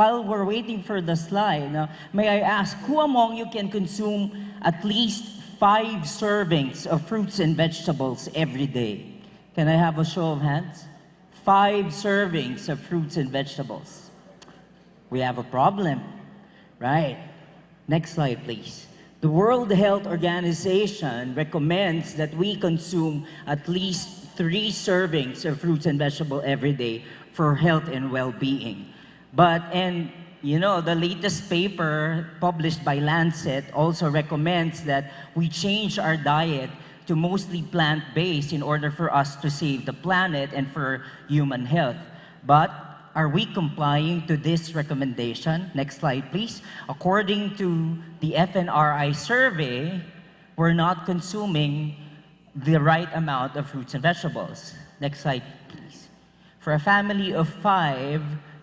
while we're waiting for the slide, may I ask, who among you can consume at least 5 servings of fruits and vegetables every day? Can I have a show of hands? 5 servings of fruits and vegetables. We have a problem, right? Next slide, please. The World Health Organization recommends that we consume at least 3 servings of fruits and vegetables every day for health and well-being. And you know, the latest paper published by Lancet also recommends that we change our diet to mostly plant-based in order for us to save the planet and for human health. But are we complying to this recommendation? Next slide, please. According to the FNRI survey, we're not consuming the right amount of fruits and vegetables. Next slide, please. For a family of 5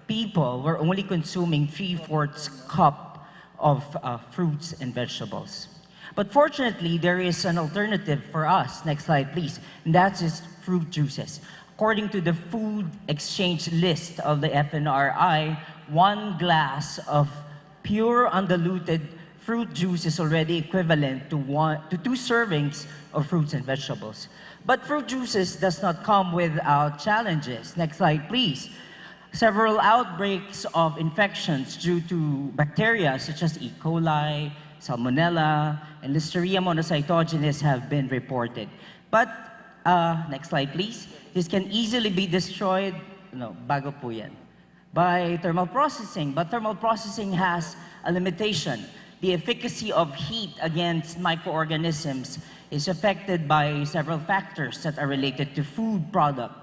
people, we're only consuming 3/4 cup of fruits and vegetables. But fortunately, there is an alternative for us. Next slide, please. And that's just fruit juices. According to the food exchange list of the FNRI, 1 glass of pure undiluted fruit juice is already equivalent to 2 servings of fruits and vegetables. But fruit juices does not come without challenges. Next slide, please. Several outbreaks of infections due to bacteria such as E. coli, Salmonella, and Listeria monocytogenes have been reported. But, next slide please. This can easily be destroyed, bago po yan, by thermal processing. But thermal processing has a limitation. The efficacy of heat against microorganisms is affected by several factors that are related to food product.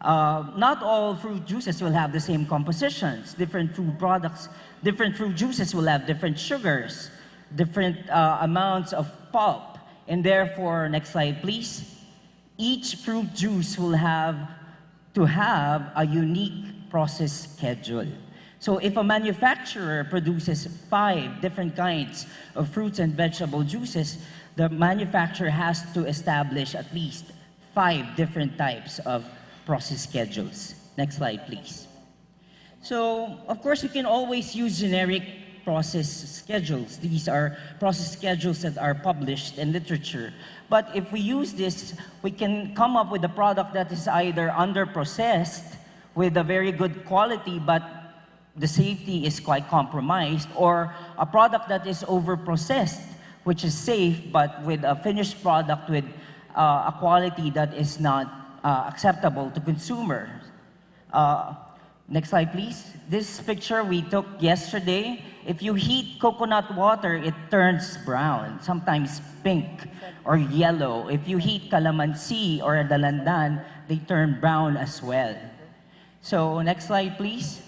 Not all fruit juices will have the same compositions. Different fruit juices will have different sugars, different amounts of pulp, and therefore, next slide please, each fruit juice will have to have a unique process schedule. So if a manufacturer produces 5 different kinds of fruits and vegetable juices, the manufacturer has to establish at least 5 different types of process schedules. Next slide, please. So, of course, we can always use generic process schedules. These are process schedules that are published in literature. But if we use this, we can come up with a product that is either under-processed with a very good quality, but the safety is quite compromised, or a product that is over-processed, which is safe, but with a finished product with a quality that is not acceptable to consumers. Next slide, please. This picture we took yesterday. If you heat coconut water, it turns brown, sometimes pink or yellow. If you heat calamansi or dalandan, they turn brown as well. So, next slide, please.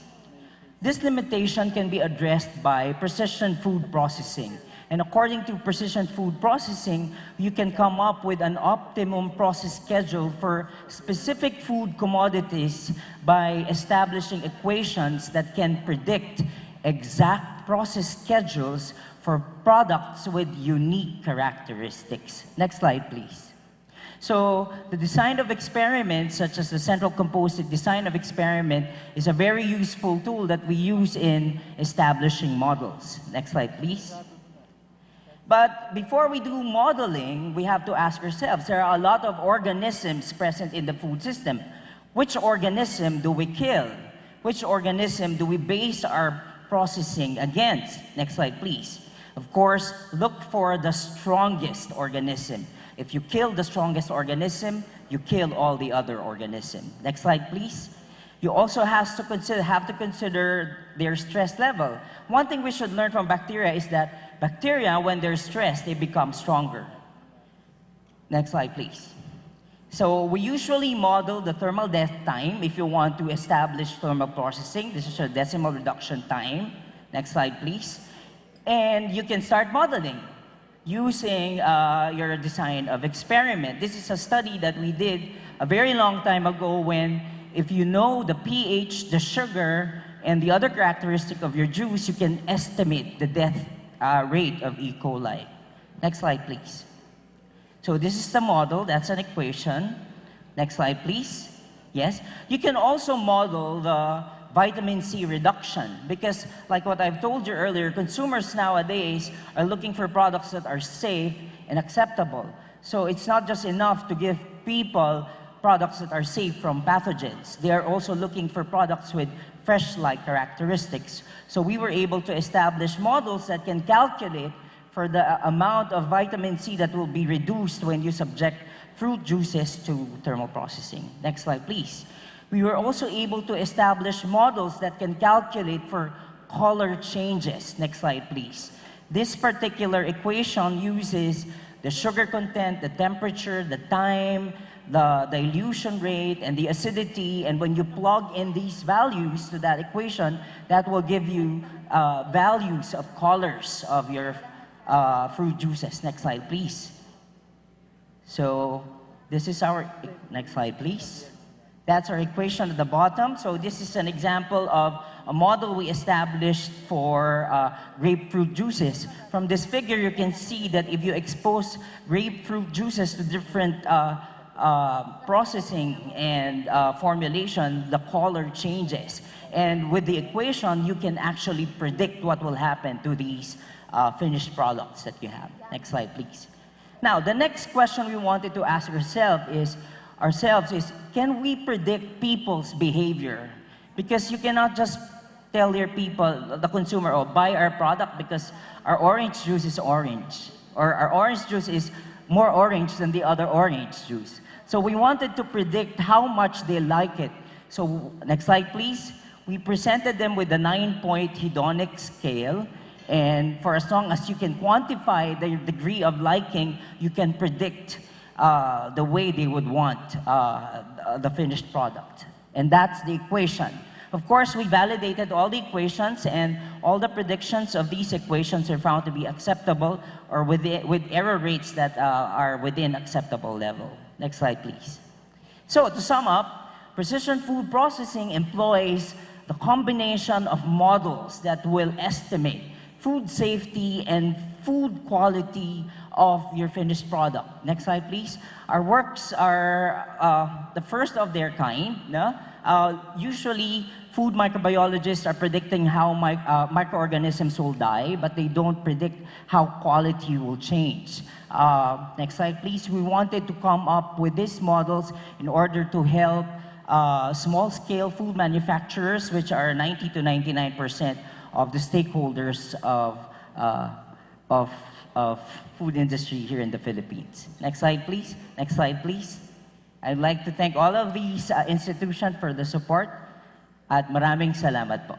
This limitation can be addressed by precision food processing. And according to precision food processing, you can come up with an optimum process schedule for specific food commodities by establishing equations that can predict exact process schedules for products with unique characteristics. Next slide, please. So the design of experiments, such as the central composite design of experiment, is a very useful tool that we use in establishing models. Next slide, please. But before we do modeling, we have to ask ourselves, there are a lot of organisms present in the food system. Which organism do we kill? Which organism do we base our processing against? Next slide, please. Of course, look for the strongest organism. If you kill the strongest organism, you kill all the other organisms. Next slide, please. You also have to consider their stress level. One thing we should learn from bacteria is that bacteria, when they're stressed, they become stronger. Next slide, please. So we usually model the thermal death time if you want to establish thermal processing. This is a decimal reduction time. Next slide, please. And you can start modeling using your design of experiment. This is a study that we did a very long time ago when, if you know the pH, the sugar, and the other characteristic of your juice, you can estimate the death rate of E. coli. Next slide, please. So this is the model, that's an equation. Next slide, please. Yes. You can also model the vitamin C reduction. Because like what I've told you earlier, consumers nowadays are looking for products that are safe and acceptable. So it's not just enough to give people products that are safe from pathogens. They are also looking for products with fresh-like characteristics. So we were able to establish models that can calculate for the amount of vitamin C that will be reduced when you subject fruit juices to thermal processing. Next slide, please. We were also able to establish models that can calculate for color changes. Next slide, please. This particular equation uses the sugar content, the temperature, the time, the dilution rate, and the acidity, and when you plug in these values to that equation, that will give you values of colors of your fruit juices. Next slide, please. So this is our, next slide, please. That's our equation at the bottom. So this is an example of a model we established for grapefruit juices. From this figure, you can see that if you expose grapefruit juices to different processing and formulation, the color changes. And with the equation, you can actually predict what will happen to these finished products that you have. Next slide, please. Now, the next question we wanted to ask ourselves is, can we predict people's behavior? Because you cannot just tell your people, the consumer, oh, buy our product because our orange juice is orange, or our orange juice is more orange than the other orange juice. So we wanted to predict how much they like it. So next slide, please. We presented them with the 9-point hedonic scale. And for as long as you can quantify the degree of liking, you can predict the way they would want the finished product. And that's the equation. Of course, we validated all the equations, and all the predictions of these equations are found to be acceptable or with error rates that are within acceptable level. Next slide, please. So to sum up, precision food processing employs the combination of models that will estimate food safety and food quality of your finished product. Next slide, please. Our works are the first of their kind. No? Usually, food microbiologists are predicting how microorganisms will die, but they don't predict how quality will change. Next slide, please. We wanted to come up with these models in order to help small-scale food manufacturers, which are 90 to 99% of the stakeholders of food industry here in the Philippines. Next slide, please. Next slide, please. I'd like to thank all of these institutions for the support at maraming salamat po.